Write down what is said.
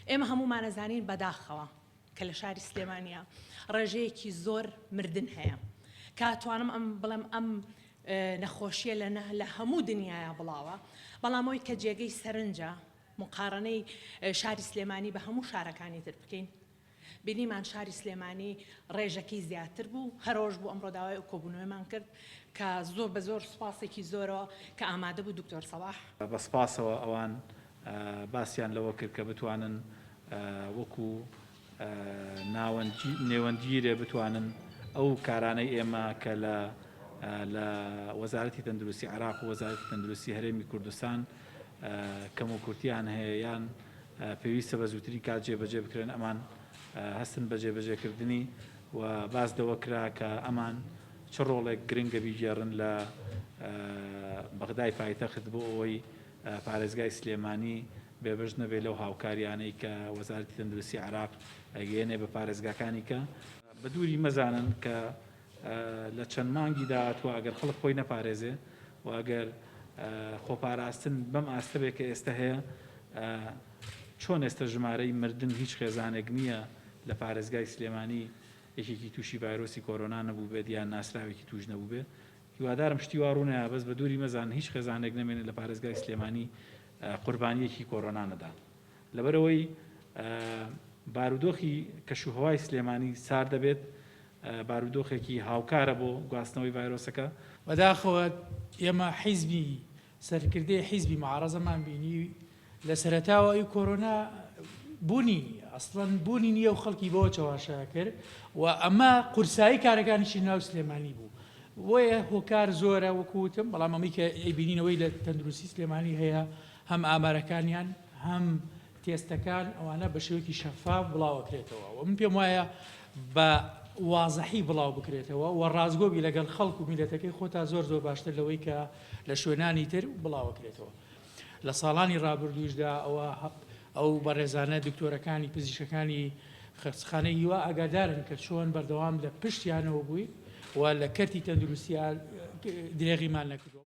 ئێمە هەمومانەزانین بەداخەوە کە لە شاری سلێمانیە ڕێژەیەکی زۆر مردن هەیە کاتوانم بڵێم ئەم نەخۆشیە لە هەموو دنیاە بڵاوە بەڵامەوەی کە جێگەی سەرنجە مقارنەی شاری سلێمانی بە هەموو شارەکانی تر بکەین بینیمان شاری سلێمانی ڕێژەکەی زیاتر بوو هەرۆژ بوو ئەمڕۆ داوای کۆبوونەوەیمان کرد کە زۆر بە زۆر سوپاسێکی زۆرەوە کە ئامادە بوو دکتۆر سەڵاح بە سپاسەوە ئەوان باسییان لەوە کرد کە بتوانن وەکو نێوەندگیرێ بتوانن ئەو کارانەی ئێمە کە لە وەزارەتی تەندروستی عێراق و وەزارەتی تەندروستی هەرێمی کوردستان کەم و کورتیان هەیە یان پێویستە بە زووتری کات جێبەجێ بکرێن ئەمان هەستن بە جێبەجێکردنی و باس دەوە کرا کە ئەمان چ ڕۆڵێک گرنگە بیژێڕن لە بەغدای پایتەخت بۆ ئەوەی پارێزگای سلێمانی بێبەش نەبێ لەو هاوکاریانەی کە وەزارەتی تەندروستی عێراق ئەگەیەنێ بە پارێزگاکانی کە بە دووری مەزانن کە لە چەند مانگی داهاتوە ئەگەر خەڵک خۆی نەپارێزێ و ئەگەر خۆپاراستن بەم ئاستە بێ کە ئێستا هەیە چۆن ئێستا ژمارەی مردن هیچ خێزانێک نییە لە پارێزگای سلێمانی یەکێکی تووشی ڤایرۆسی کۆرۆنا نەبوو بێت یان ناسراوێکی توش نەبوو بێ هیوادارم شتی واڕوونەیە بەس بە دووری مەزان هیچ خێزانێک نەمێنێت لە پارێزگای سلێمانی قوربانیەکی کۆرۆنا نەدا لەبەرەوەی بارودۆخی کەشوهەوای سلێمانی سار دەبێت بارودۆخێکی هاوکارە بۆ گواستنەوەی ڤایرۆسەکە بەداخەوە ئێمە حیزبی سەرکردەی حیزبی معارەزەمان بینی لە سەرەتاوە ئەی کۆرۆنا بوونی ئەسڵەن بوونی نییە و خەڵکی بەوە چاواشە کرد و ئەمە قورسایی کارەکانیشی ناو سلێمانی بوو بۆیە هۆکار زۆرە وەکوتم بەڵام ئەمەی کە ئەیبینینەوەی لە تەندروستی سلێمانی هەیە هەم ئامارەکانیان هەم تێستەکان ئەوانە بە شێوەیەکی شەفاف بڵاوەکرێتەوە و من پێم وایە بە وازەحی بڵاو بکرێتەوە و ڕازگۆبی لەگەڵ خەڵک و میلەتەکەی خۆتا زۆر زۆر باشتر لەوەی کە لە شوێنانی تر بڵاوەکرێتەوە لە ساڵانی ڕابردووشدا ئەو بەڕێزانە دکتۆرەکانی پزیشکەکانی خەستخانەی هیوا ئاگادارن کە چۆن بەردەوام لە پشتیانەوە بووی و لە کەرتی تەندروستیان درێغیمان نەکردووە